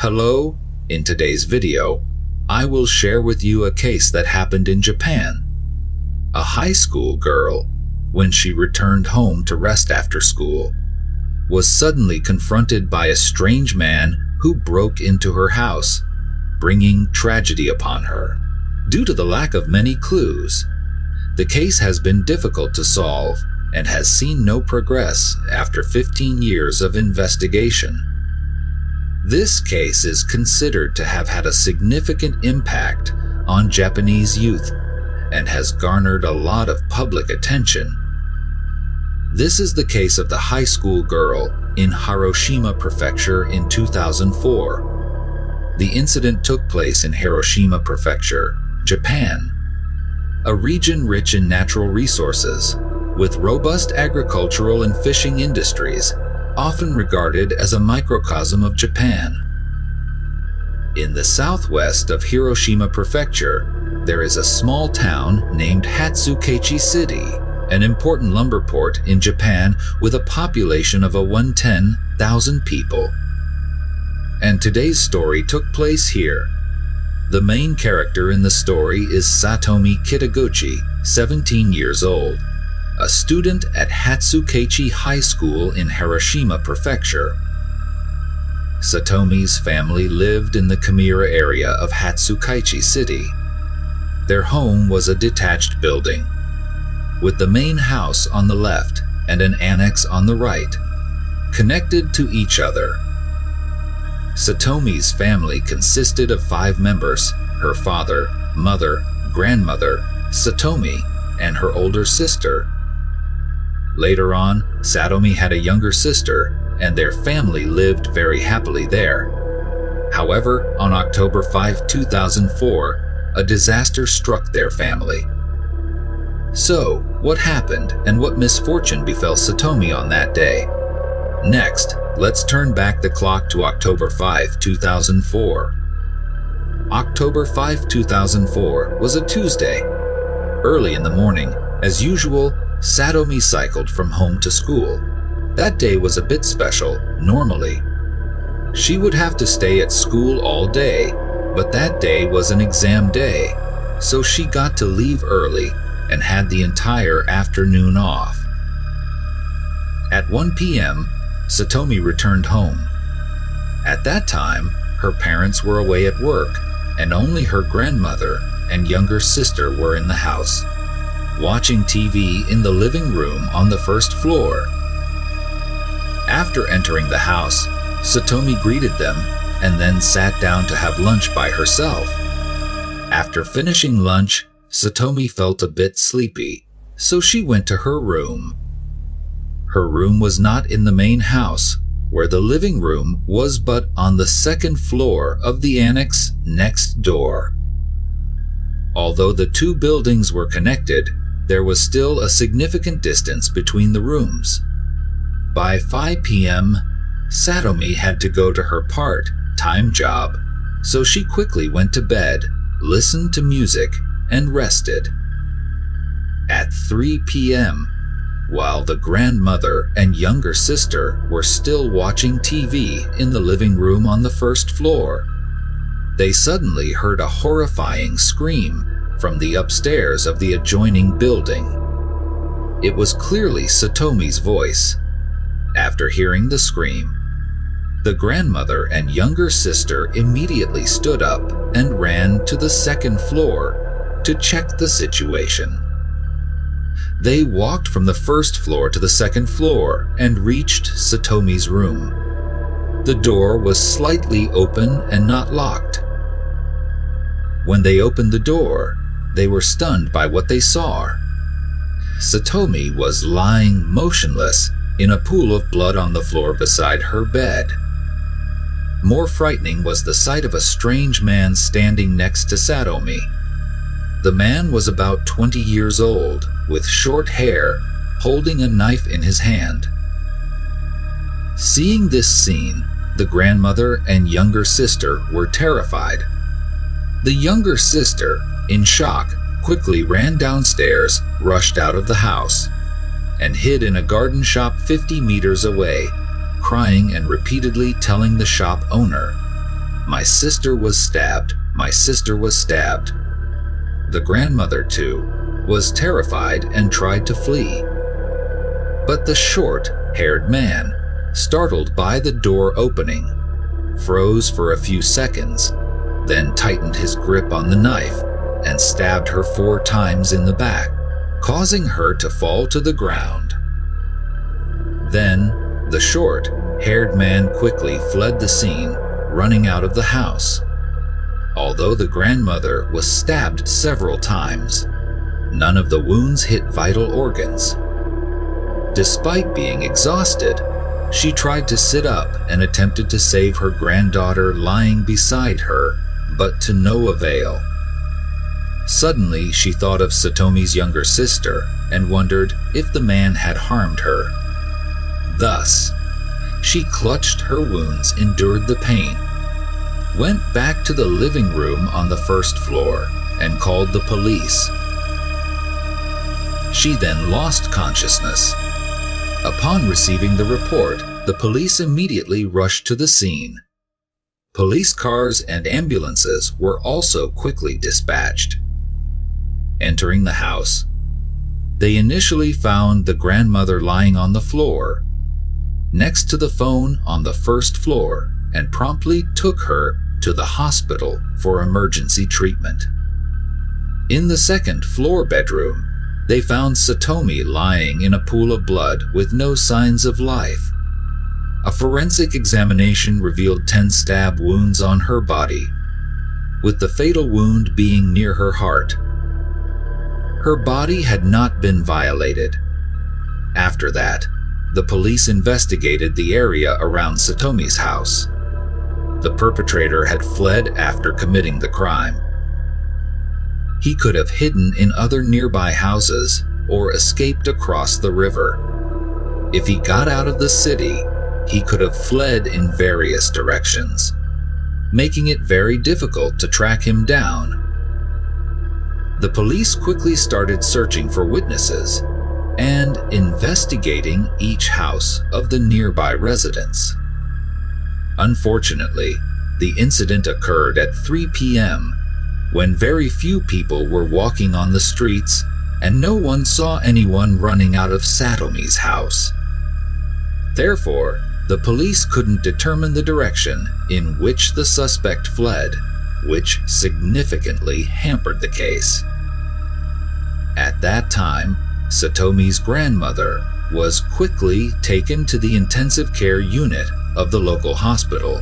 Hello, in today's video, I will share with you a case that happened in Japan. A high school girl, when she returned home to rest after school, was suddenly confronted by a strange man who broke into her house, bringing tragedy upon her. Due to the lack of many clues, the case has been difficult to solve and has seen no progress after 15 years of investigation. This case is considered to have had a significant impact on Japanese youth and has garnered a lot of public attention. This is the case of the high school girl in Hiroshima Prefecture in 2004. The incident took place in Hiroshima Prefecture, Japan, a region rich in natural resources, with robust agricultural and fishing industries, often regarded as a microcosm of Japan. In the southwest of Hiroshima Prefecture, there is a small town named Hatsukeichi City, an important lumber port in Japan with a population of 110,000 people. And today's story took place here. The main character in the story is Satomi Kitaguchi, 17 years old, a student at Hatsukeichi High School in Hiroshima Prefecture. Satomi's family lived in the Kamira area of Hatsukeichi City. Their home was a detached building, with the main house on the left and an annex on the right, connected to each other. Satomi's family consisted of 5 members: her father, mother, grandmother, Satomi, and her older sister. Later on, Satomi had a younger sister, and their family lived very happily there. However, on October 5, 2004, a disaster struck their family. So, what happened and what misfortune befell Satomi on that day? Next, let's turn back the clock to October 5, 2004. October 5, 2004 was a Tuesday. Early in the morning, as usual, Satomi cycled from home to school. That day was a bit special. Normally, she would have to stay at school all day, but that day was an exam day, so she got to leave early and had the entire afternoon off. At 1 p.m., Satomi returned home. At that time, her parents were away at work, and only her grandmother and younger sister were in the house, watching TV in the living room on the first floor. After entering the house, Satomi greeted them and then sat down to have lunch by herself. After finishing lunch, Satomi felt a bit sleepy, so she went to her room. Her room was not in the main house, where the living room was, but on the second floor of the annex next door. Although the two buildings were connected, there was still a significant distance between the rooms. By 5 p.m., Satomi had to go to her part-time job, so she quickly went to bed, listened to music, and rested. At 3 p.m., while the grandmother and younger sister were still watching TV in the living room on the first floor, they suddenly heard a horrifying scream from the upstairs of the adjoining building. It was clearly Satomi's voice. After hearing the scream, the grandmother and younger sister immediately stood up and ran to the second floor to check the situation. They walked from the first floor to the second floor and reached Satomi's room. The door was slightly open and not locked. When they opened the door, they were stunned by what they saw. Satomi was lying motionless in a pool of blood on the floor beside her bed. More frightening was the sight of a strange man standing next to Satomi. The man was about 20 years old, with short hair, holding a knife in his hand. Seeing this scene, the grandmother and younger sister were terrified. The younger sister, in shock, quickly ran downstairs, rushed out of the house, and hid in a garden shop 50 meters away, crying and repeatedly telling the shop owner, "My sister was stabbed. My sister was stabbed." The grandmother, too, was terrified and tried to flee. But the short-haired man, startled by the door opening, froze for a few seconds, then tightened his grip on the knife and stabbed her 4 times in the back, causing her to fall to the ground. Then, the short-haired man quickly fled the scene, running out of the house. Although the grandmother was stabbed several times, none of the wounds hit vital organs. Despite being exhausted, she tried to sit up and attempted to save her granddaughter lying beside her, but to no avail. Suddenly, she thought of Satomi's younger sister and wondered if the man had harmed her. Thus, she clutched her wounds, endured the pain, went back to the living room on the first floor, and called the police. She then lost consciousness. Upon receiving the report, the police immediately rushed to the scene. Police cars and ambulances were also quickly dispatched. Entering the house, they initially found the grandmother lying on the floor, next to the phone on the first floor, and promptly took her to the hospital for emergency treatment. In the second floor bedroom, they found Satomi lying in a pool of blood with no signs of life. A forensic examination revealed 10 stab wounds on her body, with the fatal wound being near her heart. Her body had not been violated. After that, the police investigated the area around Satomi's house. The perpetrator had fled after committing the crime. He could have hidden in other nearby houses or escaped across the river. If he got out of the city, he could have fled in various directions, making it very difficult to track him down. The police quickly started searching for witnesses and investigating each house of the nearby residents. Unfortunately, the incident occurred at 3 p.m., when very few people were walking on the streets and no one saw anyone running out of Satomi's house. Therefore, the police couldn't determine the direction in which the suspect fled, which significantly hampered the case. At that time, Satomi's grandmother was quickly taken to the intensive care unit of the local hospital.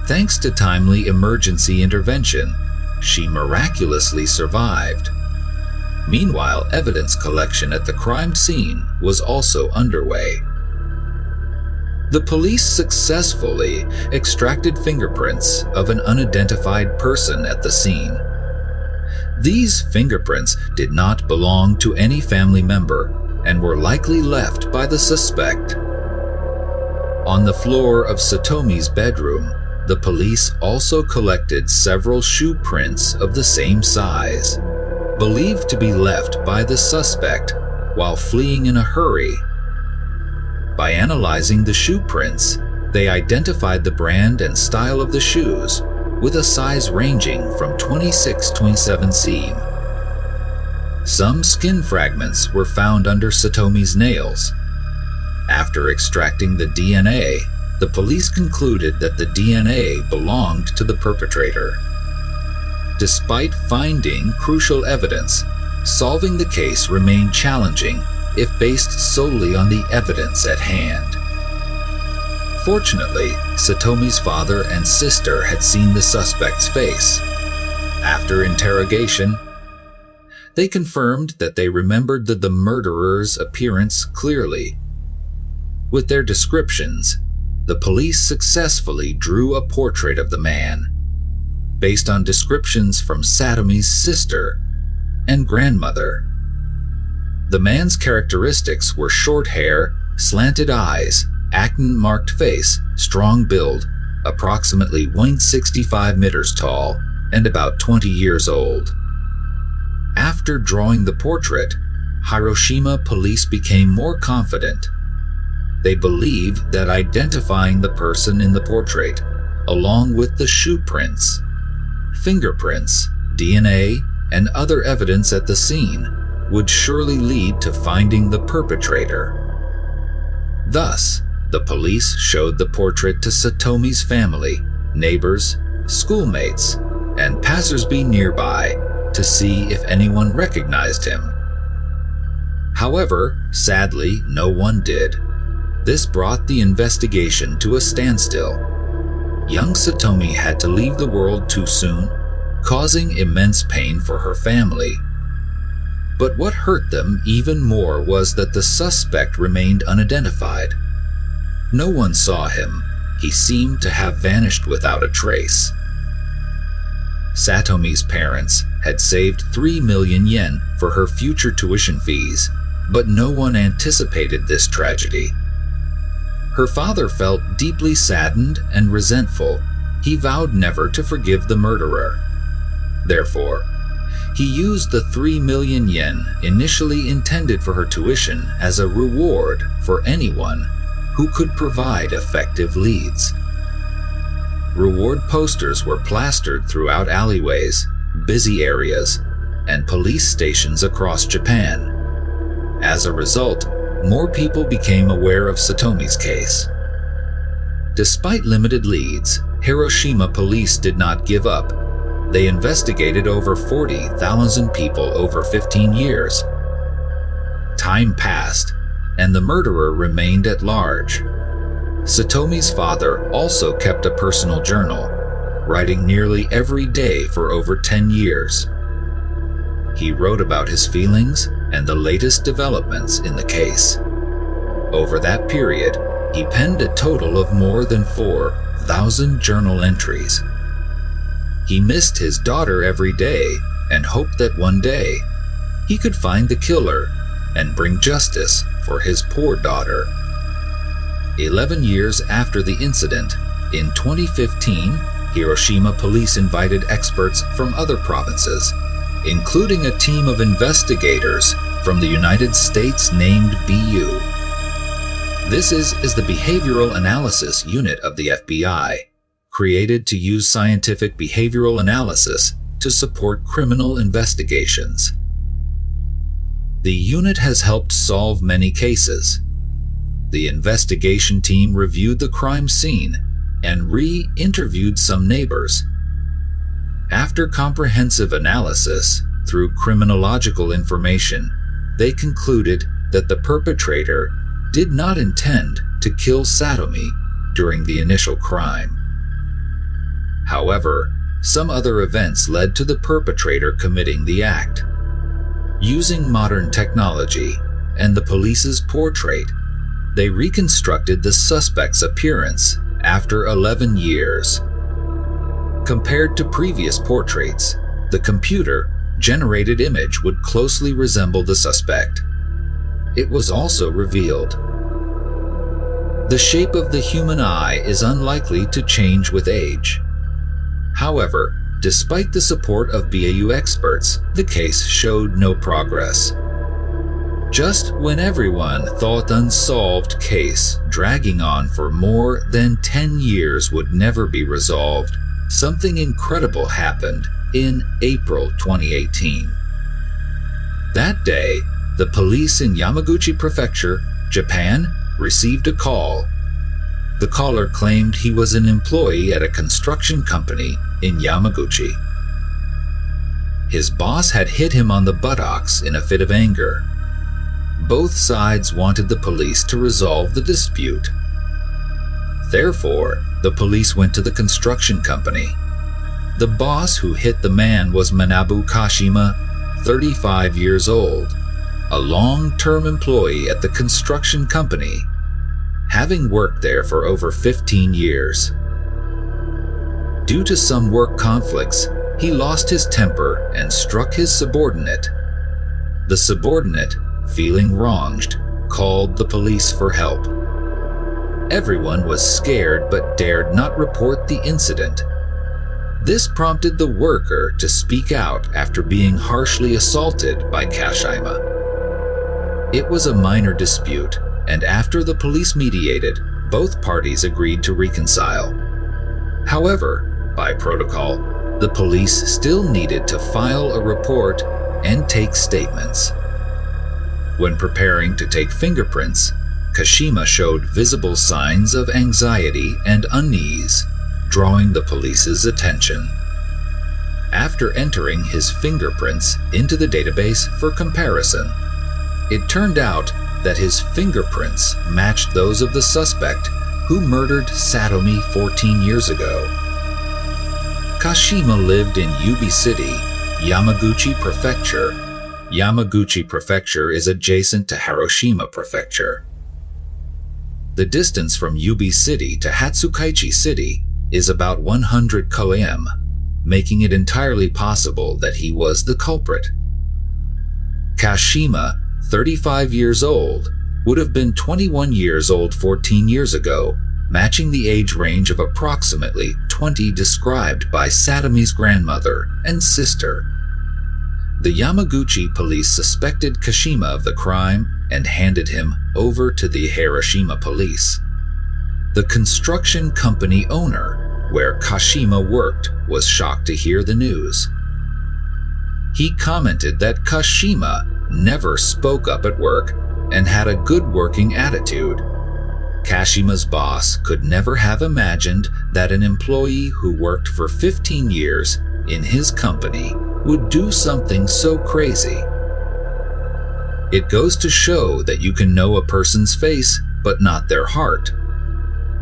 Thanks to timely emergency intervention, she miraculously survived. Meanwhile, evidence collection at the crime scene was also underway. The police successfully extracted fingerprints of an unidentified person at the scene. These fingerprints did not belong to any family member and were likely left by the suspect. On the floor of Satomi's bedroom, the police also collected several shoe prints of the same size, believed to be left by the suspect while fleeing in a hurry. By analyzing the shoe prints, they identified the brand and style of the shoes, with a size ranging from 26-27 cm. Some skin fragments were found under Satomi's nails. After extracting the DNA, the police concluded that the DNA belonged to the perpetrator. Despite finding crucial evidence, solving the case remained challenging if based solely on the evidence at hand. Fortunately, Satomi's father and sister had seen the suspect's face. After interrogation, they confirmed that they remembered the murderer's appearance clearly. With their descriptions, the police successfully drew a portrait of the man, based on descriptions from Satomi's sister and grandmother. The man's characteristics were short hair, slanted eyes, acne-marked face, strong build, approximately 165 meters tall, and about 20 years old. After drawing the portrait, Hiroshima police became more confident. They believed that identifying the person in the portrait along with the shoe prints, fingerprints, DNA, and other evidence at the scene, would surely lead to finding the perpetrator. Thus, the police showed the portrait to Satomi's family, neighbors, schoolmates, and passersby nearby to see if anyone recognized him. However, sadly, no one did. This brought the investigation to a standstill. Young Satomi had to leave the world too soon, causing immense pain for her family. But what hurt them even more was that the suspect remained unidentified. No one saw him. He seemed to have vanished without a trace. Satomi's parents had saved 3 million yen for her future tuition fees, but no one anticipated this tragedy. Her father felt deeply saddened and resentful. He vowed never to forgive the murderer. Therefore, he used the 3 million yen initially intended for her tuition as a reward for anyone who could provide effective leads. Reward posters were plastered throughout alleyways, busy areas, and police stations across Japan. As a result, more people became aware of Satomi's case. Despite limited leads, Hiroshima police did not give up. They investigated over 40,000 people over 15 years. Time passed, and the murderer remained at large. Satomi's father also kept a personal journal, writing nearly every day for over 10 years. He wrote about his feelings and the latest developments in the case. Over that period, he penned a total of more than 4,000 journal entries. He missed his daughter every day and hoped that one day he could find the killer and bring justice for his poor daughter. 11 years after the incident, in 2015, Hiroshima police invited experts from other provinces, including a team of investigators from the United States named BU. This is the Behavioral Analysis Unit of the FBI, created to use scientific behavioral analysis to support criminal investigations. The unit has helped solve many cases. The investigation team reviewed the crime scene and re-interviewed some neighbors. After comprehensive analysis through criminological information, they concluded that the perpetrator did not intend to kill Satomi during the initial crime. However, some other events led to the perpetrator committing the act. Using modern technology and the police's portrait, they reconstructed the suspect's appearance after 11 years. Compared to previous portraits, the computer-generated image would closely resemble the suspect. It was also revealed. The shape of the human eye is unlikely to change with age. However, despite the support of BAU experts, the case showed no progress. Just when everyone thought the unsolved case dragging on for more than 10 years would never be resolved, something incredible happened in April 2018. That day, the police in Yamaguchi Prefecture, Japan, received a call. The caller claimed he was an employee at a construction company in Yamaguchi. His boss had hit him on the buttocks in a fit of anger. Both sides wanted the police to resolve the dispute. Therefore, the police went to the construction company. The boss who hit the man was Manabu Kashima, 35 years old, a long-term employee at the construction company, having worked there for over 15 years. Due to some work conflicts, he lost his temper and struck his subordinate. The subordinate, feeling wronged, called the police for help. Everyone was scared but dared not report the incident. This prompted the worker to speak out after being harshly assaulted by Kashima. It was a minor dispute, and after the police mediated, both parties agreed to reconcile. However, by protocol, the police still needed to file a report and take statements. When preparing to take fingerprints, Kashima showed visible signs of anxiety and unease, drawing the police's attention. After entering his fingerprints into the database for comparison, it turned out that his fingerprints matched those of the suspect who murdered Satomi 14 years ago. Kashima lived in Ubi City, Yamaguchi Prefecture. Yamaguchi Prefecture is adjacent to Hiroshima Prefecture. The distance from Ubi City to Hatsukaichi City is about 100 km, making it entirely possible that he was the culprit. Kashima, 35 years old, would have been 21 years old 14 years ago, matching the age range of approximately 20 described by Satomi's grandmother and sister. The Yamaguchi police suspected Kashima of the crime and handed him over to the Hiroshima police. The construction company owner, where Kashima worked, was shocked to hear the news. He commented that Kashima never spoke up at work and had a good working attitude. Kashima's boss could never have imagined that an employee who worked for 15 years in his company would do something so crazy. It goes to show that you can know a person's face, but not their heart.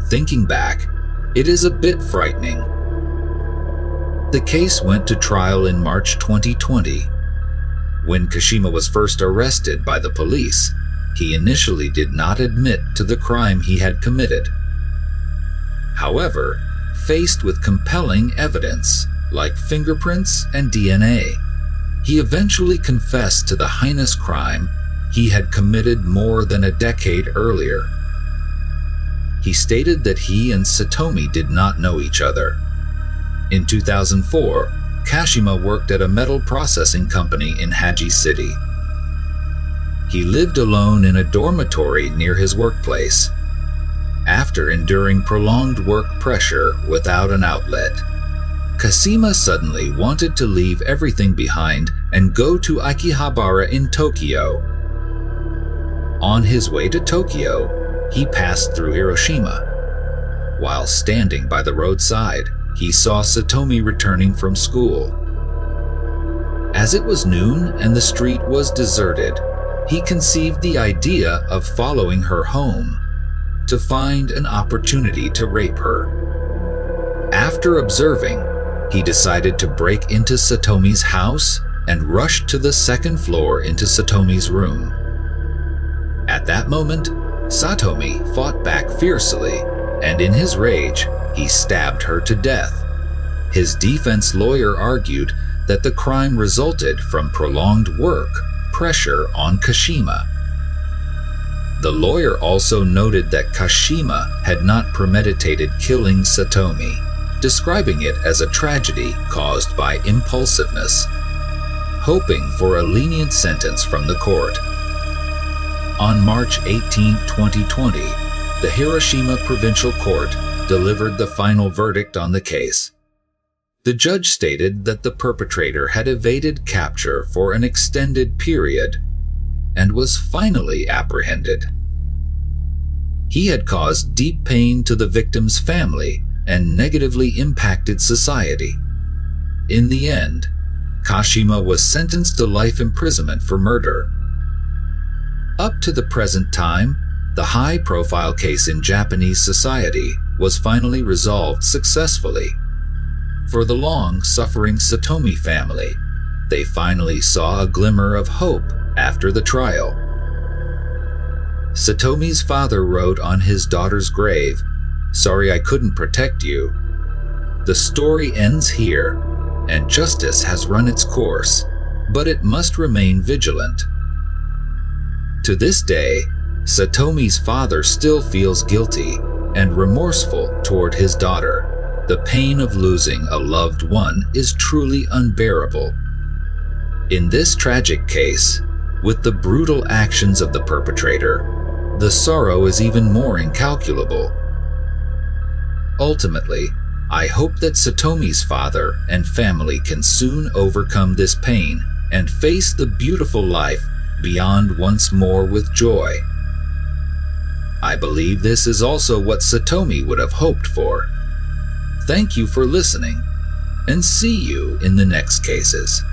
Thinking back, it is a bit frightening. The case went to trial in March 2020. When Kashima was first arrested by the police, he initially did not admit to the crime he had committed. However, faced with compelling evidence, like fingerprints and DNA, he eventually confessed to the heinous crime he had committed more than a decade earlier. He stated that he and Satomi did not know each other. In 2004, Kashima worked at a metal processing company in Haji City. He lived alone in a dormitory near his workplace. After enduring prolonged work pressure without an outlet, Kashima suddenly wanted to leave everything behind and go to Akihabara in Tokyo. On his way to Tokyo, he passed through Hiroshima. While standing by the roadside, he saw Satomi returning from school. As it was noon and the street was deserted, he conceived the idea of following her home to find an opportunity to rape her. After observing, he decided to break into Satomi's house and rushed to the second floor into Satomi's room. At that moment, Satomi fought back fiercely, and in his rage, he stabbed her to death. His defense lawyer argued that the crime resulted from prolonged work pressure on Kashima. The lawyer also noted that Kashima had not premeditated killing Satomi, describing it as a tragedy caused by impulsiveness, hoping for a lenient sentence from the court. On March 18, 2020, the Hiroshima Provincial Court delivered the final verdict on the case. The judge stated that the perpetrator had evaded capture for an extended period and was finally apprehended. He had caused deep pain to the victim's family and negatively impacted society. In the end, Kashima was sentenced to life imprisonment for murder. Up to the present time, the high-profile case in Japanese society was finally resolved successfully. For the long-suffering Satomi family, they finally saw a glimmer of hope after the trial. Satomi's father wrote on his daughter's grave, "Sorry I couldn't protect you. The story ends here, and justice has run its course, but it must remain vigilant." To this day, Satomi's father still feels guilty and remorseful toward his daughter. The pain of losing a loved one is truly unbearable. In this tragic case, with the brutal actions of the perpetrator, the sorrow is even more incalculable. Ultimately, I hope that Satomi's father and family can soon overcome this pain and face the beautiful life beyond once more with joy. I believe this is also what Satomi would have hoped for. Thank you for listening, and see you in the next cases.